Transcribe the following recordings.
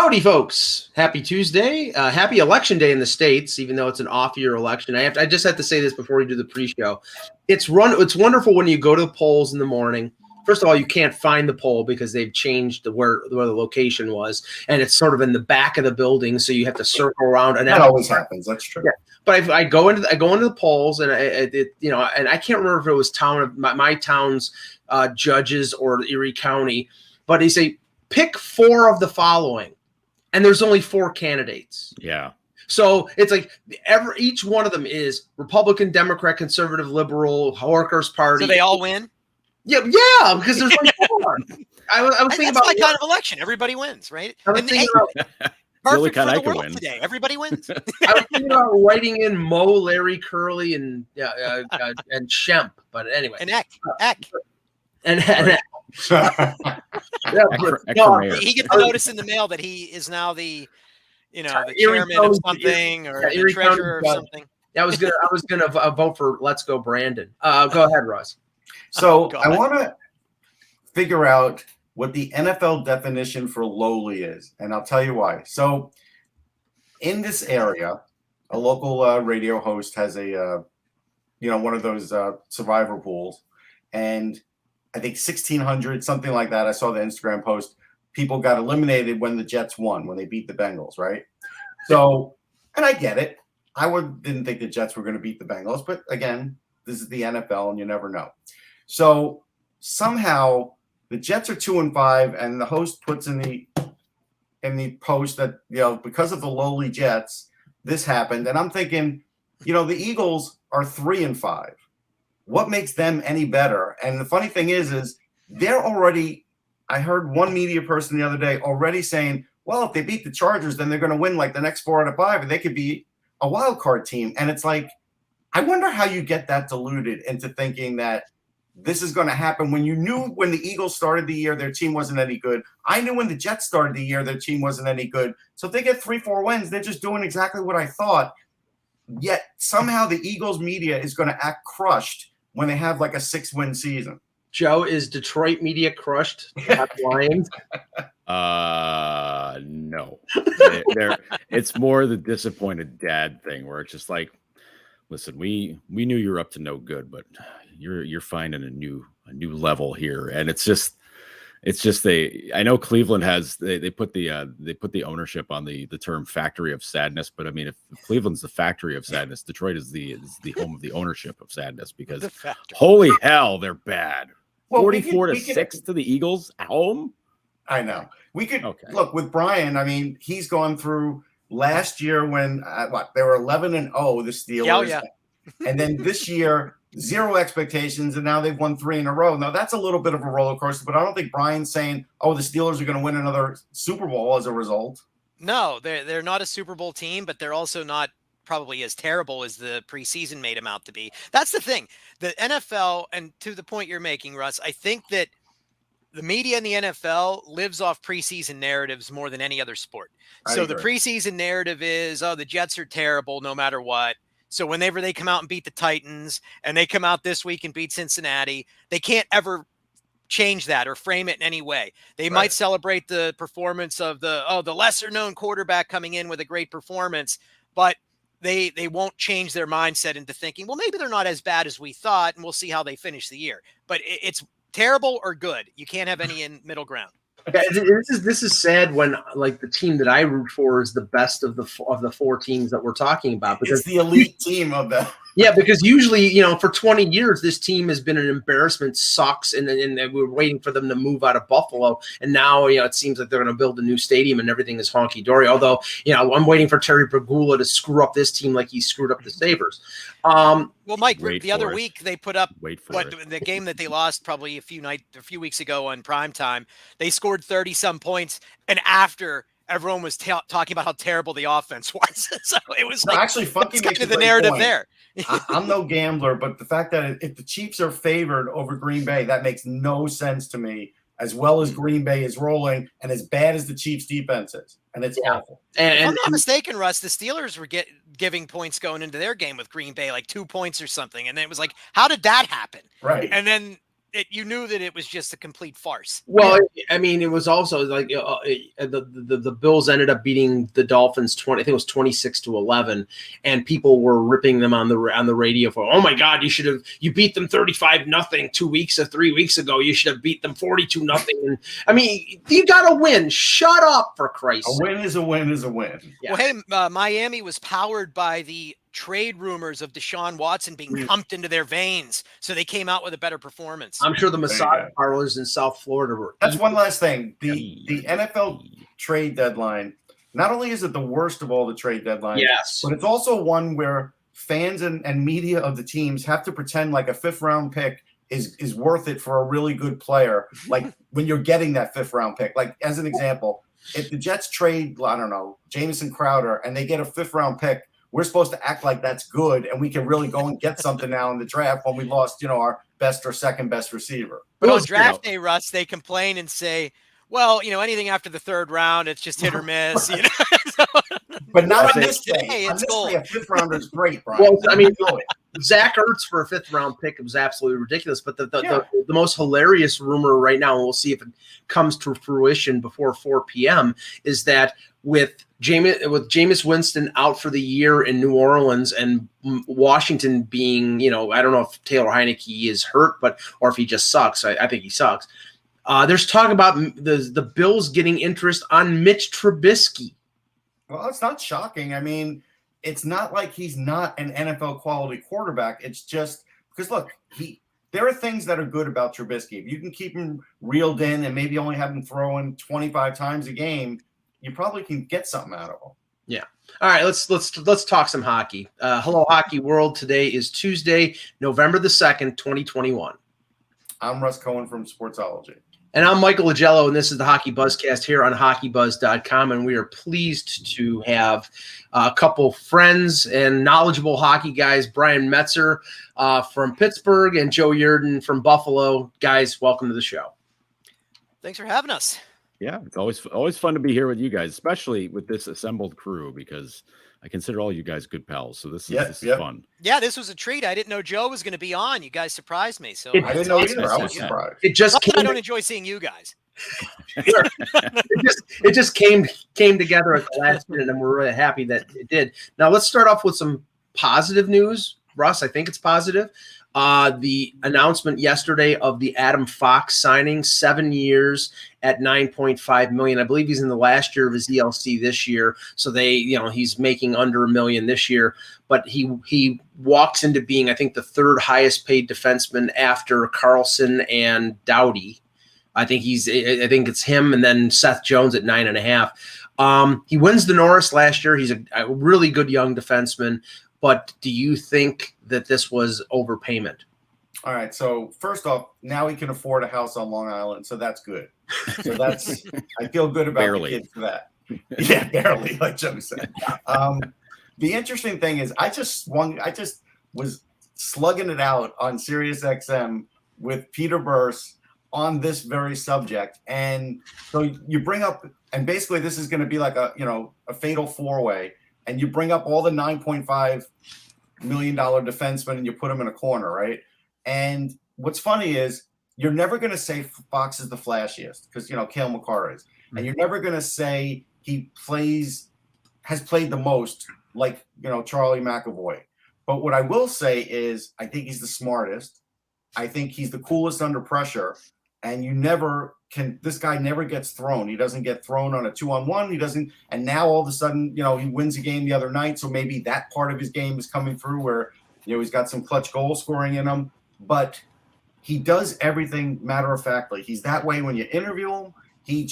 Howdy, folks. Happy Tuesday. Happy election day in the States, even though it's an off-year election. I just have to say this before we do the pre-show. It's wonderful when you go to the polls in the morning. First of all, you can't find the poll because they've changed where the location was, and it's sort of in the back of the building, so you have to circle around. And that always happens. That's true. Yeah. But I go into the polls, and and I can't remember if it was my town's judges or Erie County, but they say pick 4 of the following, and there's only 4 candidates. Yeah. So it's like each one of them is Republican, Democrat, Conservative, Liberal, Workers' Party. So they all win? Yeah, because there's only 4. I was thinking about that's my kind of election. Everybody wins, right? Perfect for the world today. Everybody wins. I was thinking about writing in Mo, Larry, Curly, and Shemp, but anyway. And Eck. And he gets a notice in the mail that he is now the chairman of something or the treasurer of something. I was gonna vote for Let's Go Brandon. Go ahead, Russ. So I want to figure out what the NFL definition for lowly is, and I'll tell you why. So in this area, a local radio host has a one of those survivor pools, and I think 1,600, something like that. I saw the Instagram post. People got eliminated when the Jets won, when they beat the Bengals, right? So, and I get it. Didn't think the Jets were going to beat the Bengals, but again, this is the NFL, and you never know. So somehow the Jets are 2-5, and the host puts in the post that because of the lowly Jets, this happened. And I'm thinking, the Eagles are 3-5. What makes them any better? And the funny thing is they're already. I heard one media person the other day already saying, "Well, if they beat the Chargers, then they're going to win like the next 4 out of 5, and they could be a wild card team." And it's like, I wonder how you get that diluted into thinking that this is going to happen when you knew when the Eagles started the year, their team wasn't any good. I knew when the Jets started the year, their team wasn't any good. So if they get 3-4 wins, they're just doing exactly what I thought. Yet somehow the Eagles media is going to act crushed when they have like a 6-win season. Joe, is Detroit media crushed? Lions? No. It's more the disappointed dad thing where it's just like, listen, we knew you were up to no good, but you're finding a new level here, and it's just I know Cleveland has they put the ownership on the term factory of sadness, but I mean if Cleveland's the factory of sadness, Detroit is the home of the ownership of sadness because holy hell, they're bad. 44-6 to the Eagles at home. I know. We could look with Brian. I mean, he's gone through last year when they were 11-0, the Steelers. Yeah. And then this year, 0 expectations, and now they've won 3 in a row. Now, that's a little bit of a roller coaster, but I don't think Brian's saying, the Steelers are going to win another Super Bowl as a result. No, they're not a Super Bowl team, but they're also not probably as terrible as the preseason made them out to be. That's the thing. The NFL, and to the point you're making, Russ, I think that the media in the NFL lives off preseason narratives more than any other sport. So the preseason narrative is, the Jets are terrible no matter what. So whenever they come out and beat the Titans and they come out this week and beat Cincinnati, they can't ever change that or frame it in any way. They might celebrate the performance of the lesser known quarterback coming in with a great performance, but they won't change their mindset into thinking, well, maybe they're not as bad as we thought, and we'll see how they finish the year. But it's terrible or good. You can't have any in middle ground. Yeah, this is sad when like the team that I root for is the best of the 4 teams that we're talking about, because it's the elite team of the. Yeah, because usually, for 20 years, this team has been an embarrassment, sucks, and we're waiting for them to move out of Buffalo. And now, it seems like they're going to build a new stadium and everything is honky-dory. Although, I'm waiting for Terry Pegula to screw up this team like he screwed up the Sabres. Well, Mike, the other week they put up the game that they lost probably a few weeks ago on primetime. They scored 30-some points, and after everyone was talking about how terrible the offense was. So it was actually Funky makes the narrative point there. I'm no gambler, but the fact that if the Chiefs are favored over Green Bay, that makes no sense to me, as well as Green Bay is rolling and as bad as the Chiefs defense is. And it's awful. And if I'm not mistaken, Russ, the Steelers were giving points going into their game with Green Bay, like 2 points or something. And then it was like, how did that happen? Right. And then you knew that it was just a complete farce. Well, I mean, it was also like the Bills ended up beating the Dolphins 20. I think it was 26-11, and people were ripping them on the radio for, oh my God, you beat them 35-0 3 weeks ago. You should have beat them 42-0. And I mean, you got to win. Shut up, for Christ's sake. A win is a win is a win. Yeah. Well, hey, Miami was powered by the trade rumors of Deshaun Watson being pumped into their veins, so they came out with a better performance. I'm sure the massage parlors in South Florida were. That's one last thing. The NFL trade deadline, not only is it the worst of all the trade deadlines, Yes, but it's also one where fans and media of the teams have to pretend like a 5th round pick is worth it for a really good player. Like when you're getting that 5th round pick, like as an example, if the Jets trade, I don't know, Jamison Crowder, and they get a 5th round pick, we're supposed to act like that's good, and we can really go and get something now in the draft when we lost, our best or second best receiver. But on draft day, Russ, they complain and say, well, anything after the 3rd round, it's just hit or miss. But not on this day. Hey, On it's this gold. day, a 5th rounder is great, Brian. Well, I mean, Zach Ertz for a 5th round pick was absolutely ridiculous. But the most hilarious rumor right now, and we'll see if it comes to fruition before 4 p.m., is that with Jameis Winston out for the year in New Orleans and Washington being, I don't know if Taylor Heineke is hurt, or if he just sucks. I think he sucks. There's talk about the Bills getting interest on Mitch Trubisky. Well, it's not shocking. I mean, it's not like he's not an NFL quality quarterback. It's just because, look, there are things that are good about Trubisky. If you can keep him reeled in and maybe only have him throwing 25 times a game, you probably can get something out of him. Yeah. All right, let's talk some hockey. Hello, Hockey World. Today is Tuesday, November the 2nd, 2021. I'm Russ Cohen from Sportsology. And I'm Michael Agello, and this is the HockeyBuzzcast here on HockeyBuzz.com, and we are pleased to have a couple friends and knowledgeable hockey guys, Brian Metzer from Pittsburgh and Joe Yerdon from Buffalo. Guys, welcome to the show. Thanks for having us. Yeah, it's always fun to be here with you guys, especially with this assembled crew, because I consider all you guys good pals. So this is fun. Yeah, this was a treat. I didn't know Joe was going to be on. You guys surprised me. So I didn't know either. I was surprised. I don't enjoy seeing you guys. it just came together at the last minute, and we're really happy that it did. Now let's start off with some positive news. Russ, I think it's positive. The announcement yesterday of the Adam Fox signing, 7 years at $9.5 million. I believe he's in the last year of his ELC this year. So he's making under $1 million this year, but he walks into being, I think, the 3rd highest paid defenseman after Carlson and Doughty. I think it's him and then Seth Jones at 9.5. He wins the Norris last year. He's a really good young defenseman. But do you think that this was overpayment? All right. So first off, now he can afford a house on Long Island, so that's good. So I feel good about the kid for that. Yeah, barely, like Joe said. The interesting thing is, I just was slugging it out on Sirius XM with Peter Burse on this very subject, and so you bring up, and basically this is going to be like a fatal 4-way. And you bring up all the $9.5 million defensemen and you put them in a corner, right? And what's funny is you're never going to say Fox is the flashiest because, Cale Makar is. Mm-hmm. And you're never going to say he has played the most like, Charlie McAvoy. But what I will say is I think he's the smartest. I think he's the coolest under pressure. And this guy never gets thrown. He doesn't get thrown on a 2-on-1. He doesn't. And now all of a sudden, he wins a game the other night. So maybe that part of his game is coming through where, he's got some clutch goal scoring in him. But he does everything matter-of-factly. He's that way when you interview him. He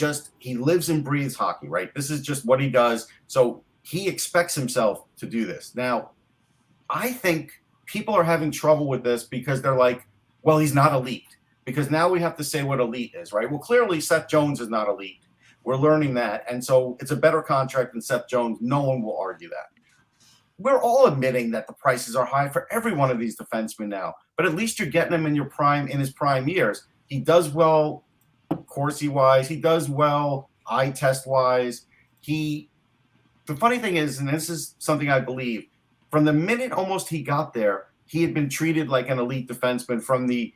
lives and breathes hockey, right? This is just what he does. So he expects himself to do this. Now, I think people are having trouble with this because they're like, well, he's not elite. Because now we have to say what elite is, right? Well, clearly Seth Jones is not elite. We're learning that. And so it's a better contract than Seth Jones. No one will argue that. We're all admitting that the prices are high for every one of these defensemen now. But at least you're getting him in his prime years. He does well Corsi-wise. He does well eye test-wise. The funny thing is, and this is something I believe, from the minute almost he got there, he had been treated like an elite defenseman from the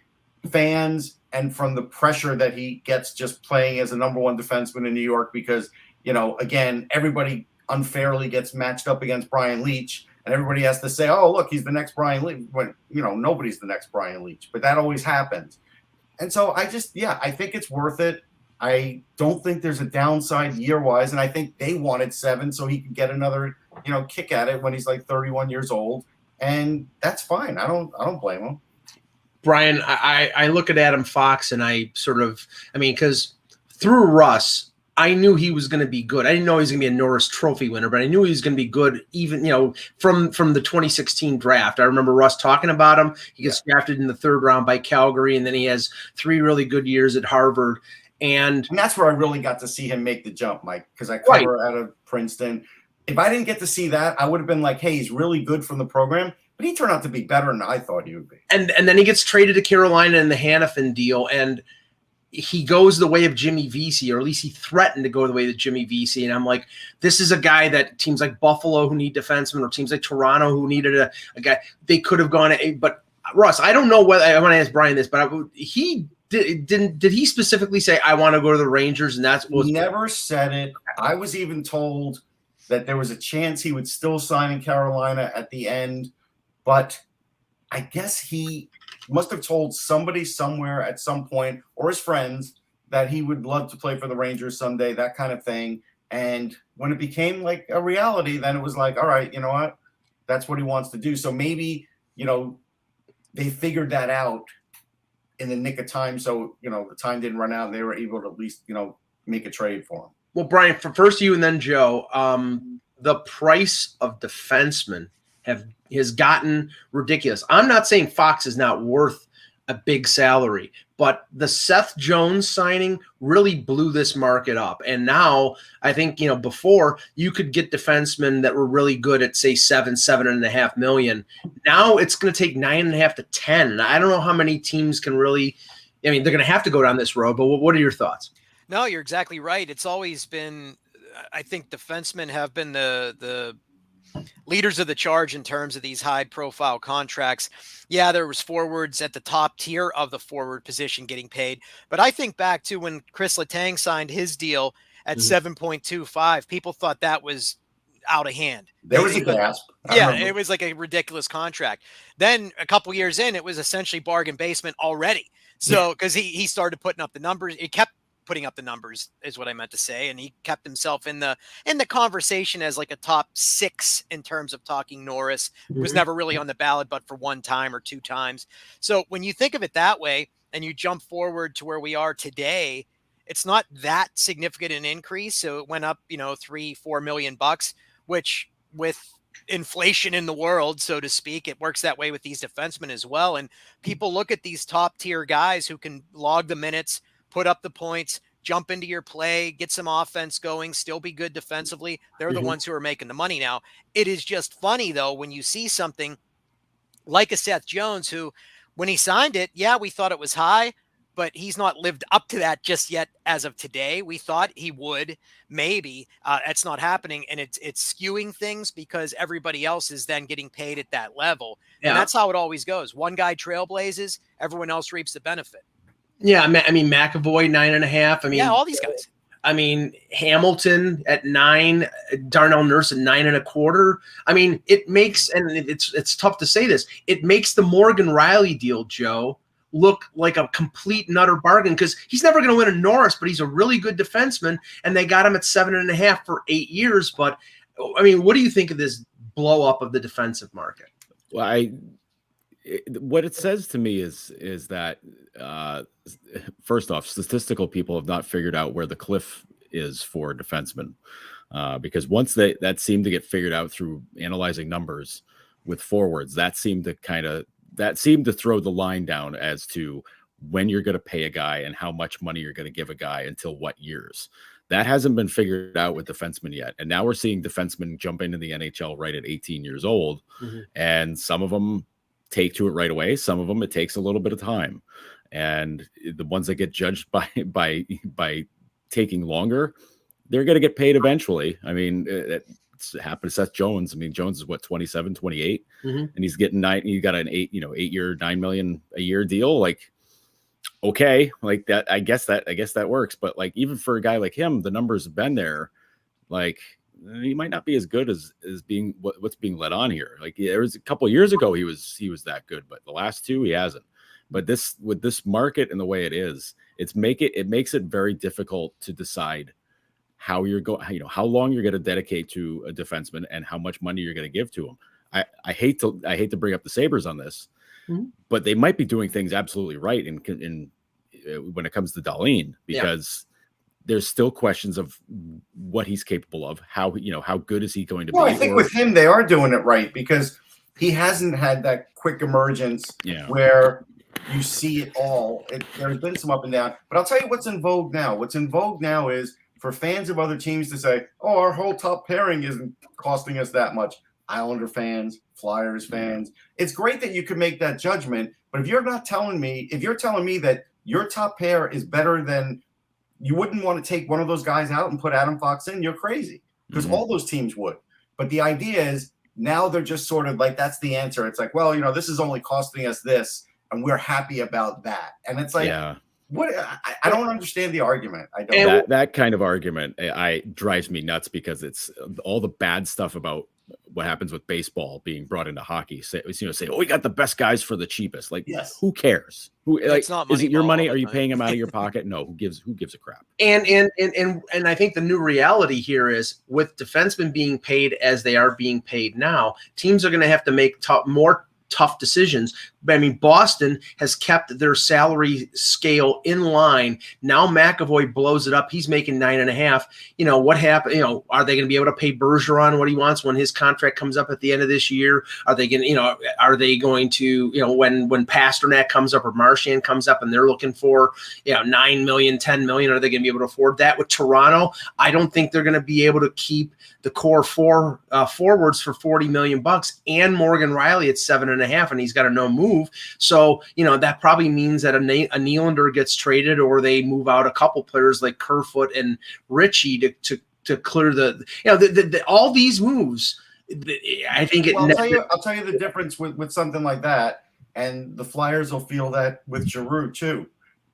fans and from the pressure that he gets just playing as a number one defenseman in New York because, again, everybody unfairly gets matched up against Brian Leetch and everybody has to say, oh, look, he's the next Brian Leetch. When, nobody's the next Brian Leetch, but that always happens. And so I think it's worth it. I don't think there's a downside year-wise, and I think they wanted 7 so he could get another, kick at it when he's like 31 years old, and that's fine. I don't blame him. Brian, I look at Adam Fox and because through Russ, I knew he was going to be good. I didn't know he was going to be a Norris Trophy winner, but I knew he was going to be good even, from the 2016 draft. I remember Russ talking about him. He gets drafted in the 3rd round by Calgary, and then he has 3 really good years at Harvard. And that's where I really got to see him make the jump, Mike, because I cover out of Princeton. If I didn't get to see that, I would have been like, hey, he's really good from the program. But he turned out to be better than I thought he would be. And then he gets traded to Carolina in the Hannafin deal, and he goes the way of Jimmy Vesey, or at least he threatened to go the way of Jimmy Vesey. And I'm like, this is a guy that teams like Buffalo who need defensemen, or teams like Toronto who needed a guy, they could have gone. But Russ, I don't know whether I want to ask Brian this, but did he specifically say, I want to go to the Rangers? And that's what he never said it. I was even told that there was a chance he would still sign in Carolina at the end, but I guess he must have told somebody somewhere at some point, or his friends, that he would love to play for the Rangers someday, that kind of thing. And when it became like a reality, then it was like, all right, you know what? That's what he wants to do. So maybe, they figured that out in the nick of time. So, the time didn't run out and they were able to at least, make a trade for him. Well, Brian, first you and then Joe, the price of defensemen has gotten ridiculous. I'm not saying Fox is not worth a big salary, but the Seth Jones signing really blew this market up. And now I think, before you could get defensemen that were really good at say 7.5 million. Now it's going to take 9.5 to 10. And I don't know how many teams can really, they're going to have to go down this road, but what are your thoughts? No, you're exactly right. It's always been, I think defensemen have been the leaders of the charge in terms of these high profile contracts. Yeah, there was forwards at the top tier of the forward position getting paid. But I think back to when Chris Letang signed his deal at 7.25, people thought that was out of hand. There was a gasp. It was like a ridiculous contract. Then a couple years in, it was essentially bargain basement already. So, because he started putting up the numbers, he kept putting up the numbers is what I meant to say. And he kept himself in the conversation as like a top 6 in terms of talking Norris. Was never really on the ballot, but for 1 time or 2 times. So when you think of it that way and you jump forward to where we are today, it's not that significant an increase. So it went up, $3-4 million, which with inflation in the world, so to speak, it works that way with these defensemen as well. And people look at these top tier guys who can log the minutes, put up the points, jump into your play, get some offense going, still be good defensively. They're the ones who are making the money now. It is just funny, though, when you see something like a Seth Jones, who, when he signed it, we thought it was high, but he's not lived up to that just yet as of today. We thought he would, maybe. It's not happening, and it's skewing things because everybody else is then getting paid at that level. Yeah. And that's how it always goes. One guy trailblazes, everyone else reaps the benefit. Yeah, I mean, McAvoy 9.5. All these guys. Hamilton at 9, Darnell Nurse at 9.25. It makes, and it's tough to say this, it makes the Morgan Riley deal, Joe, look like a complete nutter bargain because he's never going to win a Norris, but he's a really good defenseman, and they got him at 7.5 for 8 years. But what do you think of this blow up of the defensive market? Well, what it says to me is that first off, statistical people have not figured out where the cliff is for defensemen, because once that seemed to get figured out through analyzing numbers with forwards, that seemed to throw the line down as to when you're going to pay a guy and how much money you're going to give a guy until what years. That hasn't been figured out with defensemen yet. And now we're seeing defensemen jump into the NHL right at 18 years old, and some of them take to it right away. Some of them, it takes a little bit of time. And the ones that get judged by taking longer, they're going to get paid eventually. It's happened to Seth Jones. Jones is 27, 28, and he's getting 9. He got an 8 year, $9 million a year deal. Like, okay, like that. I guess that works. But like even for a guy like him, the numbers have been there. Like he might not be as good as being what's being let on here. Like there was a couple of years ago he was that good, but the last two he hasn't. But with this market and the way it is, it makes it very difficult to decide how you're going, you know, how long you're going to dedicate to a defenseman and how much money you're going to give to him. I hate to bring up the Sabres on this, but they might be doing things absolutely right in when it comes to Dahlin, because there's still questions of what he's capable of, how good is he going to be. I think with him they are doing it right, because he hasn't had that quick emergence where you see it all. There's been some up and down, but I'll tell you what's in vogue now. What's in vogue now is for fans of other teams to say, "Oh, our whole top pairing isn't costing us that much." Islander fans, Flyers fans. It's great that you can make that judgment, but if you're telling me that your top pair is better than, you wouldn't want to take one of those guys out and put Adam Fox in, you're crazy, because all those teams would. But the idea is now they're just sort of like, that's the answer. It's like, well, this is only costing us this, and we're happy about that. And it's like, what? I don't understand the argument. I don't. That kind of argument drives me nuts, because it's all the bad stuff about what happens with baseball being brought into hockey. Say, oh, we got the best guys for the cheapest. Like, who cares? Is it your money? Are you paying them out of your pocket? No, who gives a crap? And I think the new reality here is, with defensemen being paid as they are being paid now, teams are going to have to make more tough decisions. I mean, Boston has kept their salary scale in line. Now McAvoy blows it up. He's making $9.5. What happened? Are they going to be able to pay Bergeron what he wants when his contract comes up at the end of this year? Are they going to, when Pasternak comes up or Marchand comes up and they're looking for, $9 million, $10 million, are they going to be able to afford that? With Toronto, I don't think they're going to be able to keep the core four forwards for $40 million and Morgan Riley at $7.5, and he's got a no move. So, that probably means that a Nylander gets traded, or they move out a couple players like Kerfoot and Ritchie to clear all these moves. I think I'll tell you the difference with something like that, and the Flyers will feel that with Giroux too.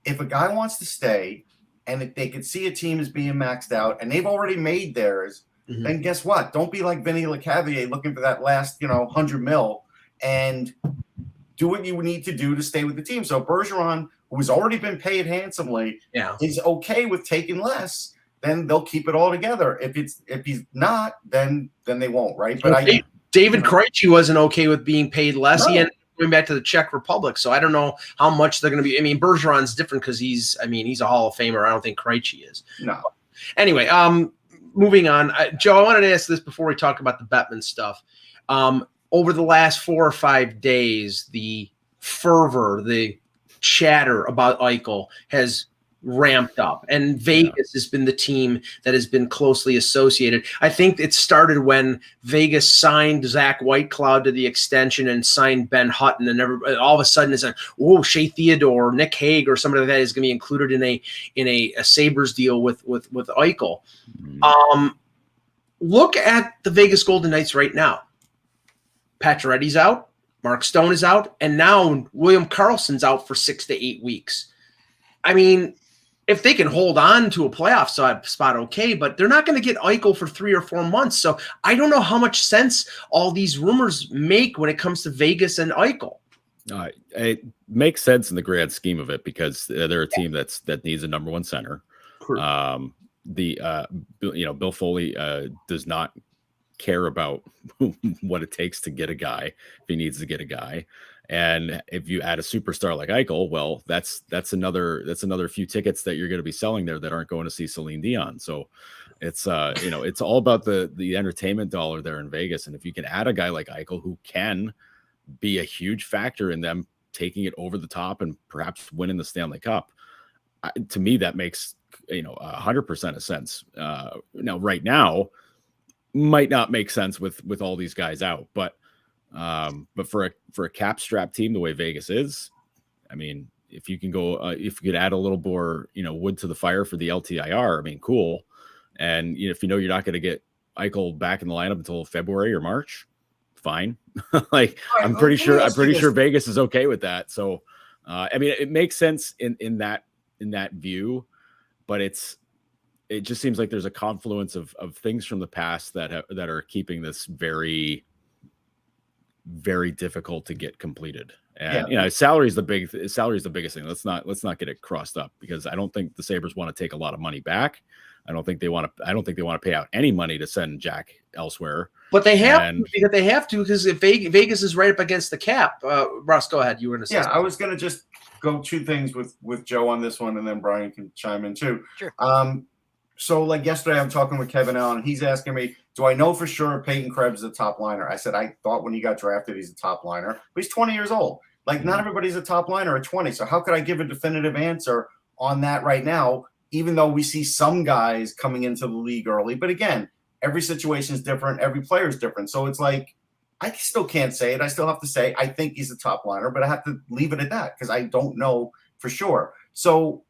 If a guy wants to stay, and if they could see a team as being maxed out, and they've already made theirs, then guess what? Don't be like Vinny Lecavalier looking for that last, $100 million, and do what you need to do to stay with the team. So Bergeron, who's already been paid handsomely, is okay with taking less. Then they'll keep it all together. If he's not, then they won't, right? But David Krejci wasn't okay with being paid less. No. He ended up going back to the Czech Republic. So I don't know how much they're going to be. I mean, Bergeron's different because he's a Hall of Famer. I don't think Krejci is. No. Anyway, moving on. Joe, I wanted to ask this before we talk about the Bettman stuff. Over the last 4 or 5 days, the fervor, the chatter about Eichel has ramped up, and Vegas has been the team that has been closely associated. I think it started when Vegas signed Zach Whitecloud to the extension and signed Ben Hutton, and all of a sudden it's like, whoa, Shea Theodore, Nick Hague, or somebody like that is going to be included in a Sabres deal with Eichel. Look at the Vegas Golden Knights right now. Pacioretty's out, Mark Stone is out, and now William Karlsson's out for 6 to 8 weeks. I mean, if they can hold on to a playoff spot, okay, but they're not going to get Eichel for 3 or 4 months. So I don't know how much sense all these rumors make when it comes to Vegas and Eichel. It makes sense in the grand scheme of it, because they're a team that needs a number one center. Bill Foley does not care about what it takes to get a guy if he needs to get a guy. And if you add a superstar like Eichel, well, that's another few tickets that you're going to be selling there that aren't going to see Celine Dion. So it's it's all about the entertainment dollar there in Vegas. And if you can add a guy like Eichel who can be a huge factor in them taking it over the top and perhaps winning the Stanley Cup, to me that makes 100% of sense. Now right now might not make sense with all these guys out, but for a cap strap team the way Vegas is, I mean, if you can go, if you could add a little more, wood to the fire for the LTIR, I mean, cool. And if you're not going to get Eichel back in the lineup until February or March, fine. I'm pretty sure Vegas is okay with that. So I mean, it makes sense in that view, but it just seems like there's a confluence of things from the past that are keeping this very, very difficult to get completed. And salary is the biggest thing. Let's not get it crossed up, because I don't think the Sabres want to take a lot of money back. I don't think they want to pay out any money to send Jack elsewhere. But they have to, because if Vegas is right up against the cap. Russ, go ahead. You were going to say something. I was going to just go two things with Joe on this one, and then Brian can chime in too. Sure. So like yesterday, I'm talking with Kevin Allen, and he's asking me, do I know for sure Peyton Krebs is a top liner? I said, I thought when he got drafted, he's a top liner, but he's 20 years old. Like, not everybody's a top liner at 20. So how could I give a definitive answer on that right now, even though we see some guys coming into the league early? But again, every situation is different. Every player is different. So it's like, I still can't say it. I still have to say, I think he's a top liner, but I have to leave it at that because I don't know for sure. So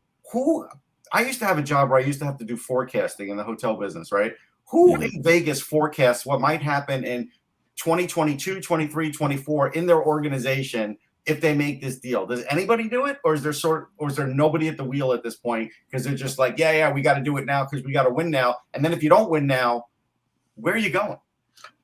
I used to have a job where I used to have to do forecasting in the hotel business, right? Who in Vegas forecasts what might happen in 2022, 23, 24 in their organization if they make this deal? Does anybody do it? Or is there nobody at the wheel at this point? Because they're just like, we got to do it now because we got to win now. And then if you don't win now, where are you going?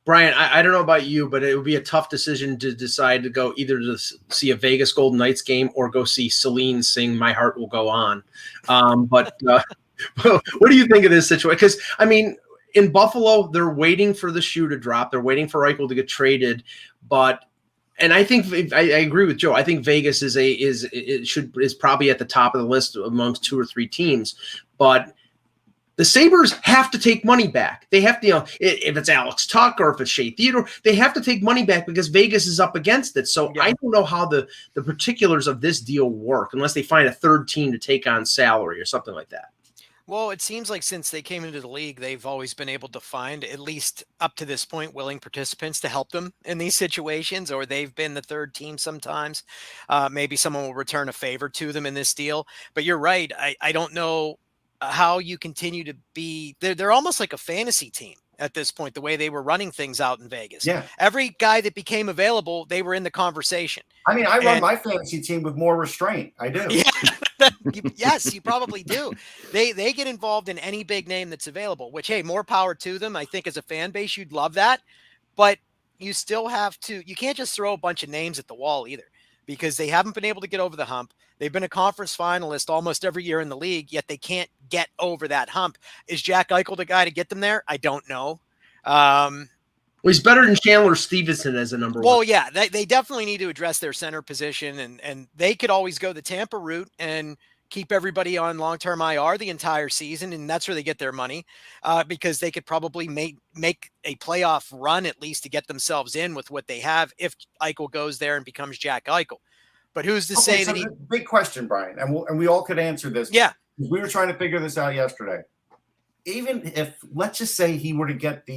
Brian, I don't know about you, but it would be a tough decision to decide to go either to see a Vegas Golden Knights game or go see Celine sing "My Heart Will Go On." But what do you think of this situation? Because, I mean, in Buffalo, they're waiting for the shoe to drop. They're waiting for Eichel to get traded. And I think I agree with Joe. I think Vegas is probably at the top of the list amongst two or three teams. But the Sabres have to take money back. They have to, if it's Alex Tuck or if it's Shea Theodore, they have to take money back because Vegas is up against it. So I don't know how the particulars of this deal work unless they find a third team to take on salary or something like that. Well, it seems like since they came into the league, they've always been able to find, at least up to this point, willing participants to help them in these situations, or they've been the third team sometimes. Maybe someone will return a favor to them in this deal. But you're right. I don't know how you continue to be. They're almost like a fantasy team at this point, the way they were running things out in Vegas. Yeah. Every guy that became available, they were in the conversation. I mean, I run my fantasy team with more restraint. I do. Yeah. Yes, you probably do. They get involved in any big name that's available, which, hey, more power to them. I think as a fan base, you'd love that. But you still have to, you can't just throw a bunch of names at the wall either, because they haven't been able to get over the hump. They've been a conference finalist almost every year in the league, yet they can't get over that hump. Is Jack Eichel the guy to get them there? I don't know. Well, he's better than Chandler Stevenson as a number one. Well, yeah, they definitely need to address their center position, and they could always go the Tampa route and keep everybody on long-term IR the entire season, and that's where they get their money, because they could probably make a playoff run at least to get themselves in with what they have if Eichel goes there and becomes Jack Eichel. But who's to say that big question, Brian, and we all could answer this. Yeah. We were trying to figure this out yesterday. Even if, let's just say he were to get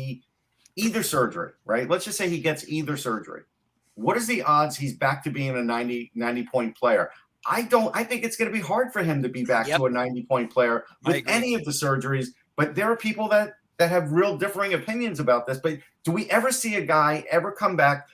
either surgery, right? Let's just say he gets either surgery. What is the odds he's back to being a 90-point player? I think it's going to be hard for him to be back to a 90-point player with any of the surgeries. But there are people that have real differing opinions about this. But do we ever see a guy ever come back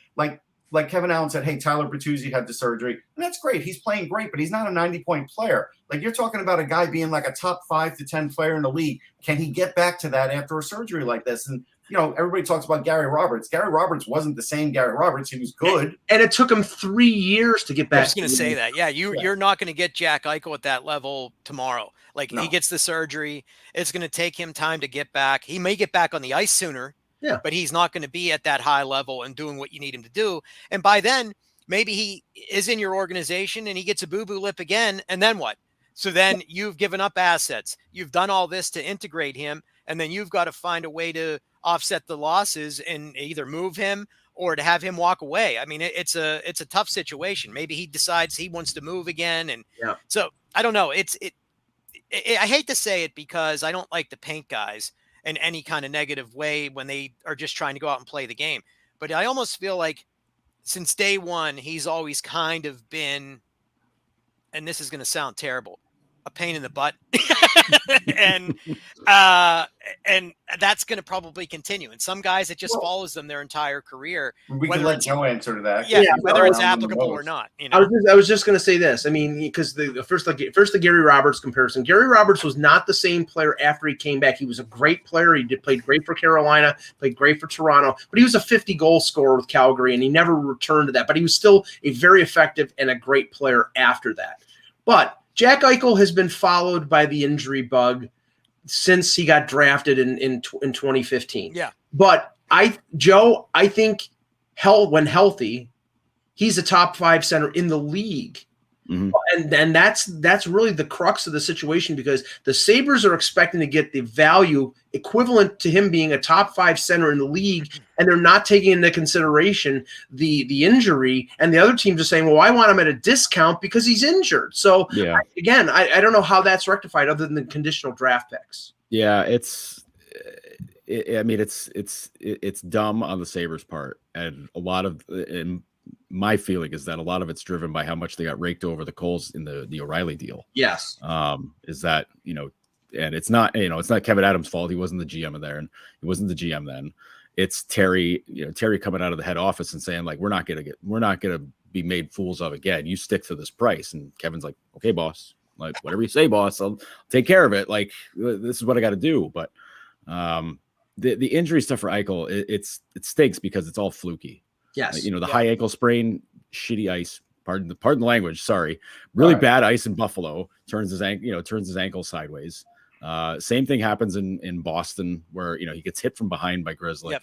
like Kevin Allen said, hey, Tyler Bertuzzi had the surgery, and that's great. He's playing great, but he's not a 90-point player. Like, you're talking about a guy being like a top 5 to 10 player in the league. Can he get back to that after a surgery like this? And, everybody talks about Gary Roberts. Gary Roberts wasn't the same Gary Roberts. He was good. And it took him 3 years to get back. I was going to say that. Yeah, you're not going to get Jack Eichel at that level tomorrow. He gets the surgery. It's going to take him time to get back. He may get back on the ice sooner. Yeah, but he's not going to be at that high level and doing what you need him to do. And by then, maybe he is in your organization and he gets a boo-boo lip again. And then what? So then you've given up assets. You've done all this to integrate him. And then you've got to find a way to offset the losses and either move him or to have him walk away. I mean, it's a tough situation. Maybe he decides he wants to move again. And so I don't know. I hate to say it because I don't like to paint guys in any kind of negative way when they are just trying to go out and play the game. But I almost feel like since day one, he's always kind of been, and this is going to sound terrible, a pain in the butt, and that's going to probably continue. And some guys, it just follows them their entire career. We can let Joe answer to that. Yeah, whether it's applicable or not. You know, I was just going to say this. I mean, because the first the Gary Roberts comparison. Gary Roberts was not the same player after he came back. He was a great player. He played great for Carolina, played great for Toronto, but he was a 50-goal scorer with Calgary, and he never returned to that. But he was still a very effective and a great player after that. But Jack Eichel has been followed by the injury bug since he got drafted in 2015. Yeah. But I think when healthy, he's a top 5 center in the league. Mm-hmm. And that's really the crux of the situation, because the Sabres are expecting to get the value equivalent to him being a top 5 center in the league, and they're not taking into consideration the injury, and the other teams are saying, well, I want him at a discount because he's injured. So yeah. I don't know how that's rectified other than the conditional draft picks. Yeah, it's dumb on the Sabres part, and a lot of my feeling is that a lot of it's driven by how much they got raked over the coals in the O'Reilly deal. Yes. Is that, and it's not Kevin Adams' fault. He wasn't the GM there, and he wasn't the GM then. It's Terry coming out of the head office and saying, like, we're not gonna be made fools of again. You stick to this price. And Kevin's like, okay, boss, like, whatever you say, boss, I'll take care of it. Like, this is what I got to do. But the injury stuff for Eichel, it stinks because it's all fluky. Yes. The high ankle sprain, shitty ice. Pardon the language. Sorry. Really bad ice in Buffalo. Turns his ankle sideways. Same thing happens in Boston, where he gets hit from behind by Grzelcyk.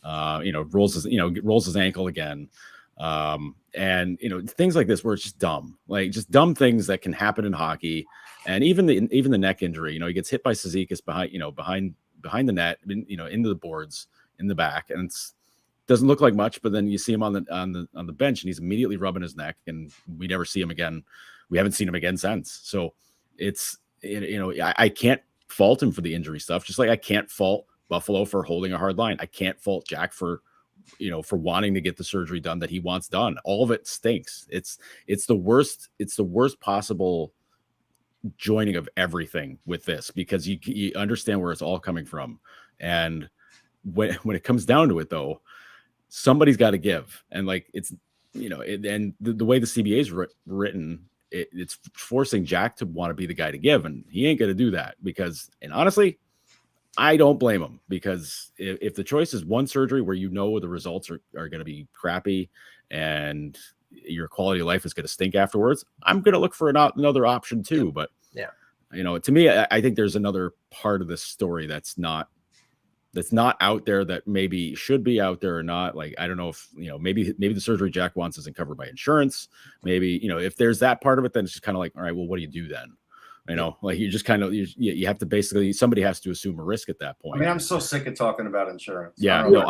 Yep. Rolls his ankle again. And things like this where it's just dumb. Like, just dumb things that can happen in hockey. And even the neck injury, he gets hit by Cizikas behind the net, into the boards in the back, and doesn't look like much, but then you see him on the bench and he's immediately rubbing his neck, and we never see him again. We haven't seen him again since. So it's, I can't fault him for the injury stuff. Just like I can't fault Buffalo for holding a hard line. I can't fault Jack for wanting to get the surgery done that he wants done. All of it stinks. It's the worst possible joining of everything with this, because you understand where it's all coming from. And when it comes down to it, though, somebody's got to give. And like, it's, and the way the CBA is written, it's forcing Jack to want to be the guy to give. And he ain't going to do that and honestly, I don't blame him, because if the choice is one surgery where the results are going to be crappy and your quality of life is going to stink afterwards, I'm going to look for another option too. But yeah, to me, I think there's another part of this story that's not out there that maybe should be out there or not. Like, I don't know if, maybe the surgery Jack wants isn't covered by insurance. Maybe, if there's that part of it, then it's just kind of like, all right, well, what do you do then? Like, you just kind of, you have to basically, somebody has to assume a risk at that point. I mean, I'm so sick of talking about insurance. Yeah, no,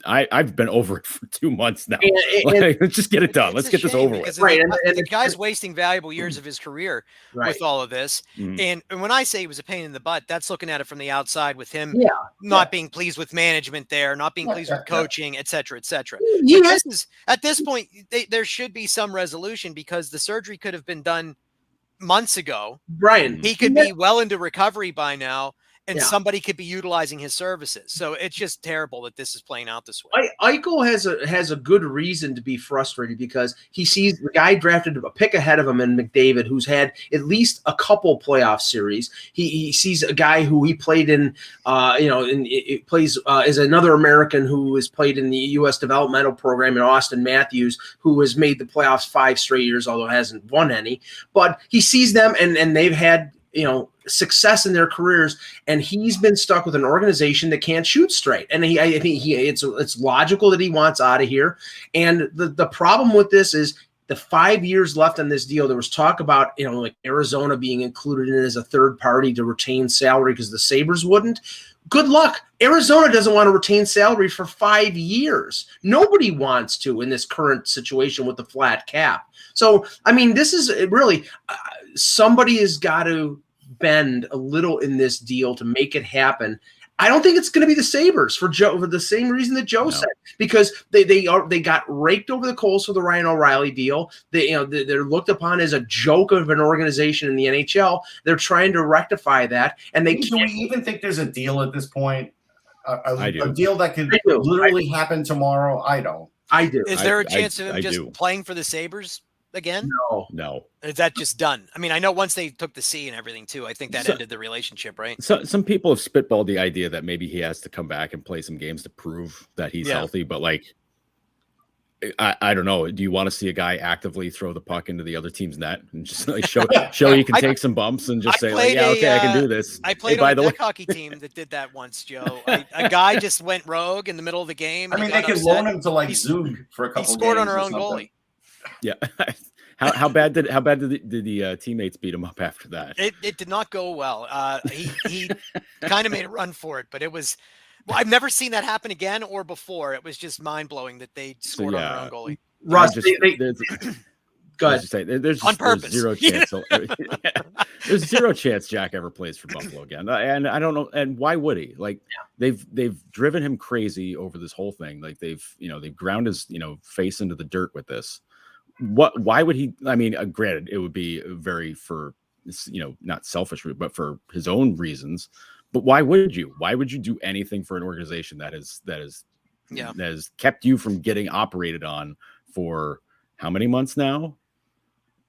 I've been over it for 2 months now. Let's just get it done. Let's get this over with. Right. And the guy's wasting valuable years of his career with all of this. Mm-hmm. And when I say he was a pain in the butt, that's looking at it from the outside, with him not being pleased with management there, not being pleased with coaching, et cetera, et cetera. At this point, there should be some resolution, because the surgery could have been done months ago. Brian, he could be well into recovery by now, and somebody could be utilizing his services. So it's just terrible that this is playing out this way. Eichel has a good reason to be frustrated, because he sees the guy drafted a pick ahead of him in McDavid, who's had at least a couple playoff series. He sees a guy who he played in, it plays as another American who has played in the U.S. developmental program in Austin Matthews, who has made the playoffs 5 straight years, although hasn't won any. But he sees them, and they've had success in their careers, and he's been stuck with an organization that can't shoot straight. And I think it's logical that he wants out of here. And the problem with this is the 5 years left on this deal. There was talk about, like Arizona being included in it as a third party to retain salary because the Sabres wouldn't. Good luck. Arizona doesn't want to retain salary for 5 years. Nobody wants to in this current situation with the flat cap. So, I mean, this is really somebody has got to bend a little in this deal to make it happen. I don't think it's going to be the Sabres for Joe for the same reason that Joe said, because they got raked over the coals for the Ryan O'Reilly deal. They're looked upon as a joke of an organization in the NHL. They're trying to rectify that, and they do we even think there's a deal at this point? I do. A deal that could literally happen tomorrow? I don't. I do. Is there a chance of him just do. playing for the Sabres again? No. Is that just done? I mean, I know once they took the C and everything too, I think that ended the relationship, right? So some people have spitballed the idea that maybe he has to come back and play some games to prove that he's healthy, but like, I don't know. Do you want to see a guy actively throw the puck into the other team's net and just like show you can take some bumps and just say, like, I can do this? I played on a hockey team that did that once, Joe. A guy just went rogue in the middle of the game. I mean, they could loan him to like Zug for a couple. He scored games on our own goalie. Yeah. How bad did the teammates beat him up after that? It did not go well. He kind of made a run for it, but it was. Well, I've never seen that happen again or before. It was just mind blowing that they scored on their own goalie. Russ, go ahead. There's on purpose. Zero chance. There's zero chance Jack ever plays for Buffalo again, and I don't know. And why would he? Like they've driven him crazy over this whole thing. Like they've ground his face into the dirt with this. Why would he? I mean, granted, it would be very for not selfish, but for his own reasons. But why would you? Why would you do anything for an organization that has kept you from getting operated on for how many months now?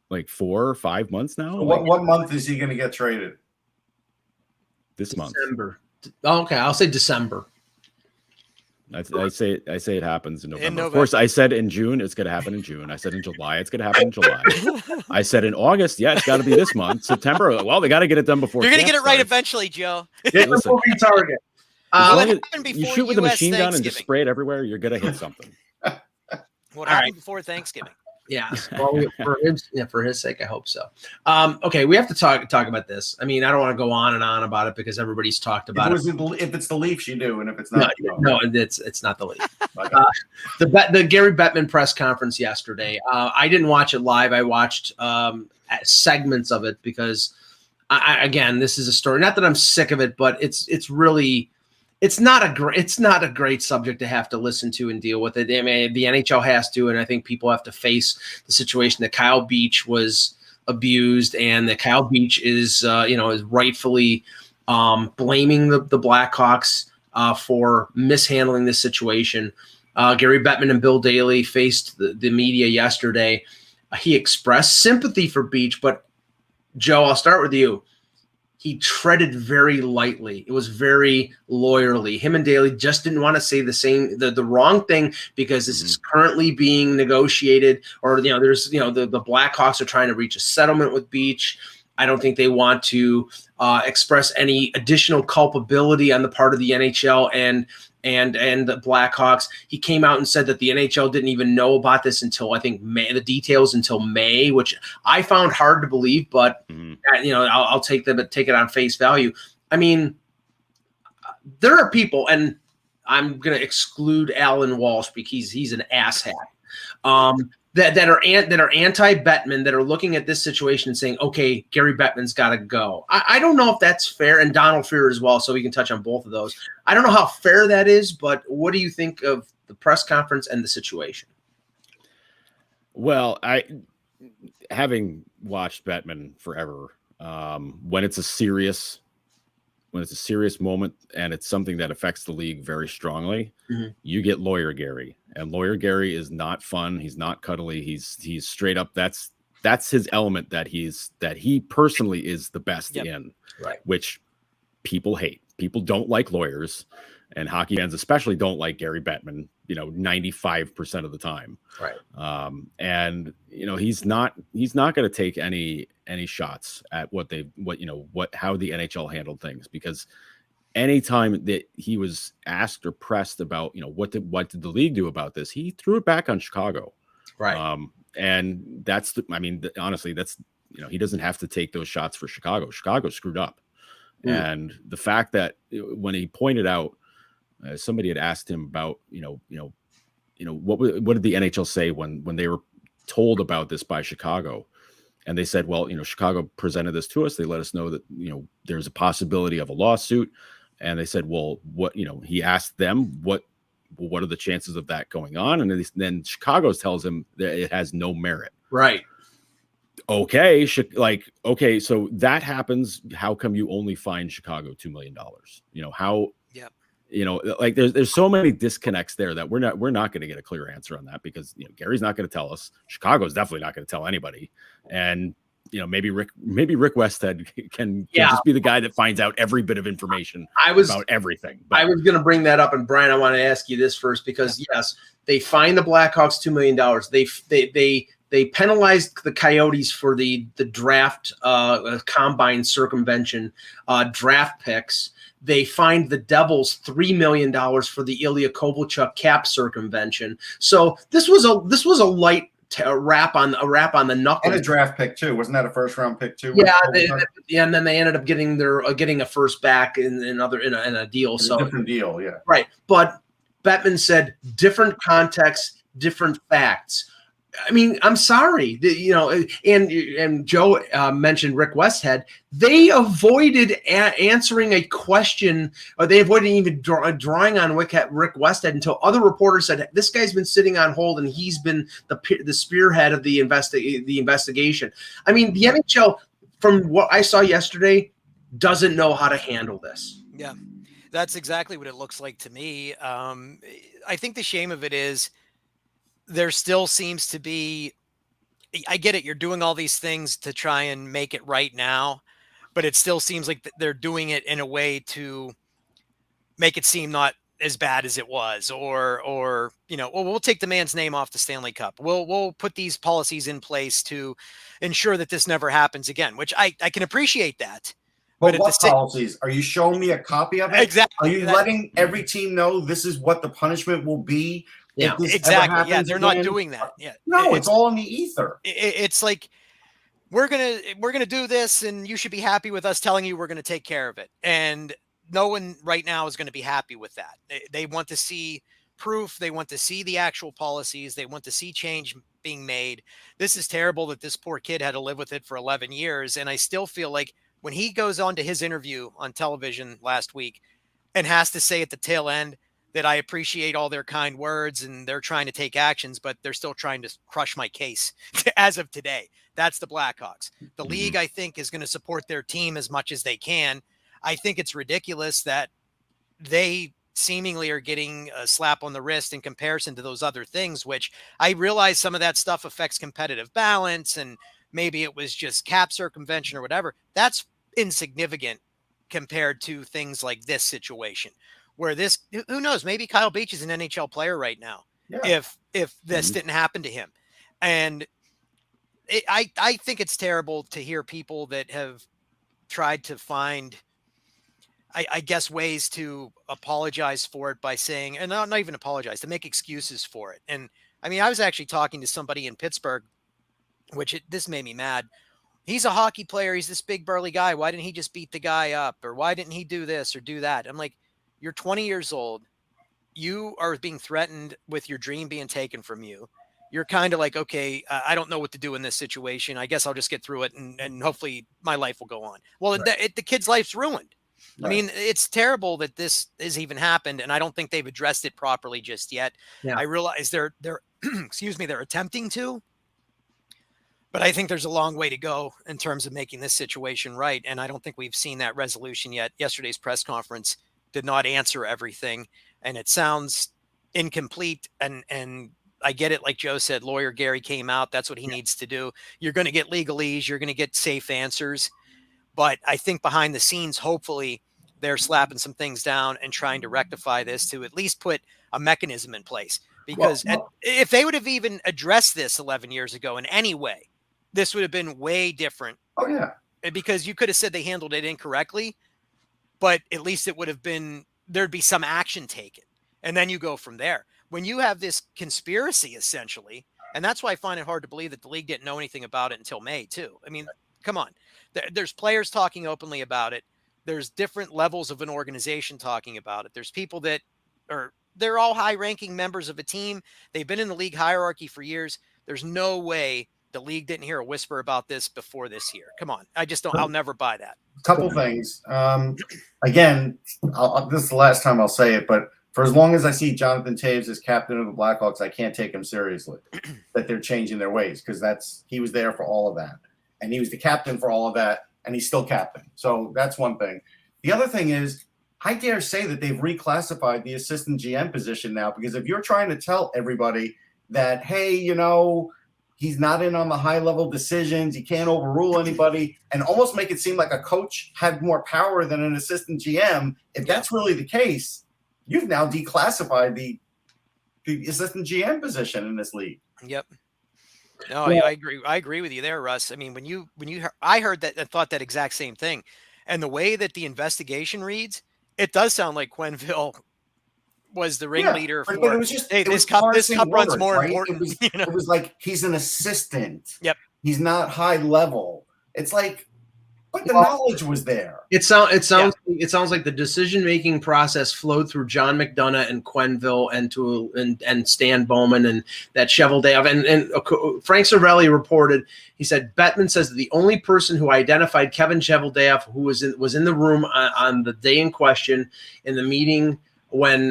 Like 4 or 5 months now? So what month is he going to get traded? This month. December. Okay, I'll say December. I say it happens in November. Of course, I said in June it's going to happen in June. I said in July it's going to happen in July. I said in August, it's got to be this month. September, well, they got to get it done before. You're going to get it right eventually, Joe. It's a moving target. You shoot with a machine gun and just spray it everywhere, you're going to hit something. What happened before Thanksgiving? Yeah, well, for his sake, I hope so. Okay, we have to talk about this. I mean, I don't want to go on and on about it because everybody's talked about it. If it's the Leafs, you do, and if it's not, no, it's not the Leafs. The Gary Bettman press conference yesterday. I didn't watch it live. I watched segments of it because, again, this is a story. Not that I'm sick of it, but it's really. It's not a great subject to have to listen to and deal with it. I mean, the NHL has to, and I think people have to face the situation that Kyle Beach was abused, and that Kyle Beach is rightfully blaming the Blackhawks for mishandling this situation. Gary Bettman and Bill Daly faced the media yesterday. He expressed sympathy for Beach, but Joe, I'll start with you. He treaded very lightly. It was very lawyerly. Him and Daly just didn't want to say the wrong thing because this is currently being negotiated, or there's the Blackhawks are trying to reach a settlement with Beach. I don't think they want to express any additional culpability on the part of the NHL and the Blackhawks. He came out and said that the NHL didn't even know about this until I think May, the details until May, which I found hard to believe, but I'll take it on face value. I mean, there are people, and I'm going to exclude Alan Walsh because he's an asshat. That are anti-Bettman, that are looking at this situation and saying, okay, Gary Bettman's got to go. I don't know if that's fair, and Donald Fear as well, so we can touch on both of those. I don't know how fair that is, but what do you think of the press conference and the situation? Well, having watched Bettman forever, when it's a serious moment and it's something that affects the league very strongly, you get Lawyer Gary. And Lawyer Gary is not fun. He's not cuddly. He's straight up. That's his element that he personally is the best in, right? Which people hate. People don't like lawyers, and hockey fans especially don't like Gary Bettman, 95% of the time. Right. And he's not going to take any shots at how the NHL handled things, because anytime that he was asked or pressed about, what did the league do about this, he threw it back on Chicago. Right. And honestly, that's, he doesn't have to take those shots for Chicago. Chicago screwed up. And the fact that when he pointed out, somebody had asked him about, what did the NHL say when they were told about this by Chicago? And they said, well, Chicago presented this to us. They let us know that, there's a possibility of a lawsuit. And they said, well, what, he asked them what are the chances of that going on? And then Chicago tells him that it has no merit. Right. Okay. Okay. So that happens. How come you only find Chicago $2 million? How, Yep. Like there's so many disconnects there that we're not going to get a clear answer on that, because Gary's not going to tell us. Chicago's definitely not going to tell anybody. And maybe Rick Westhead can just be the guy that finds out every bit of information about everything. But I was going to bring that up, and Brian, I want to ask you this first, because yes, they fined the Blackhawks $2 million. They penalized the Coyotes for the draft combine circumvention draft picks. They fined the Devils $3 million for the Ilya Kovalchuk cap circumvention. So this was a light rap on the knuckles. And a draft pick too. Wasn't that a first round pick too? Yeah, and then they ended up getting a first back in a deal. So different deal, yeah. Right. But Bettman said different context, different facts. I mean, I'm sorry, and Joe mentioned Rick Westhead. They avoided answering a question, or they avoided even drawing on Rick Westhead until other reporters said, this guy's been sitting on hold and he's been the spearhead of the investigation. I mean, the NHL, from what I saw yesterday, doesn't know how to handle this. Yeah, that's exactly what it looks like to me. I think the shame of it is, there still seems to be, I get it, you're doing all these things to try and make it right now, but it still seems like they're doing it in a way to make it seem not as bad as it was, or well, we'll take the man's name off the Stanley Cup. We'll put these policies in place to ensure that this never happens again, which I can appreciate that. But what policies? Are you showing me a copy of it? Exactly. Are you letting every team know this is what the punishment will be? Yeah, exactly. Yeah, they're not doing that. Yeah, no, it's all in the ether. It's like we're gonna do this, and you should be happy with us telling you we're gonna take care of it. And no one right now is going to be happy with that. They want to see proof. They want to see the actual policies. They want to see change being made. This is terrible that this poor kid had to live with it for 11 years. And I still feel like when he goes on to his interview on television last week and has to say at the tail end that I appreciate all their kind words and they're trying to take actions, but they're still trying to crush my case as of today. That's the Blackhawks. The league, I think, is going to support their team as much as they can. I think it's ridiculous that they seemingly are getting a slap on the wrist in comparison to those other things, which I realize some of that stuff affects competitive balance and maybe it was just cap circumvention or whatever. That's insignificant compared to things like this situation where this, who knows, maybe Kyle Beach is an NHL player right now. Yeah. If this didn't happen to him. And I think it's terrible to hear people that have tried to find, I guess, ways to apologize for it by saying, and not even apologize, to make excuses for it. And I mean, I was actually talking to somebody in Pittsburgh, this made me mad. He's a hockey player. He's this big burly guy. Why didn't he just beat the guy up? Or why didn't he do this or do that? I'm like, you're 20 years old. You are being threatened with your dream being taken from you. You're kind of like, okay, I don't know what to do in this situation. I guess I'll just get through it and hopefully my life will go on. Well, right. The kid's life's ruined. Right. I mean, it's terrible that this has even happened, and I don't think they've addressed it properly just yet. Yeah. I realize they're excuse me, they're attempting to, but I think there's a long way to go in terms of making this situation right, and I don't think we've seen that resolution yet. Yesterday's press conference did not answer everything, and it sounds incomplete, and I get it. Like Joe said, lawyer Gary came out. That's what he needs to do. You're going to get legalese. You're going to get safe answers. But I think behind the scenes, hopefully they're slapping some things down and trying to rectify this to at least put a mechanism in place. Because if they would have even addressed this 11 years ago in any way, this would have been way different. Oh, yeah. Because you could have said they handled it incorrectly, but at least it would have been, there'd be some action taken. And then you go from there. When you have this conspiracy, essentially, and that's why I find it hard to believe that the league didn't know anything about it until May, too. I mean, come on. There's players talking openly about it. There's different levels of an organization talking about it. There's people that they're all high-ranking members of a team. They've been in the league hierarchy for years. There's no way the league didn't hear a whisper about this before this year. Come on. I just don't, I'll never buy that. Couple things. Again, this is the last time I'll say it, but for as long as I see Jonathan Toews as captain of the Blackhawks, I can't take him seriously that they're changing their ways, because he was there for all of that. And he was the captain for all of that, and he's still captain. So that's one thing. The other thing is, I dare say that they've reclassified the assistant GM position now, because if you're trying to tell everybody that, hey, he's not in on the high-level decisions, he can't overrule anybody, and almost make it seem like a coach had more power than an assistant GM, if that's really the case, you've now declassified the assistant GM position in this league. Yep. No, I agree. I agree with you there, Russ. I mean, I heard that and thought that exact same thing. And the way that the investigation reads, it does sound like Quenneville was the ringleader for. But it was just, hey, this cup runs more right? important. It was like he's an assistant. Yep. He's not high level. It's like, but the knowledge was there. It sounds like the decision-making process flowed through John McDonough and Quenneville and Stan Bowman and that Cheveldayoff. And Frank Cervelli reported, he said, Bettman says that the only person who identified Kevin Cheveldayoff, who was in the room on the day in question in the meeting when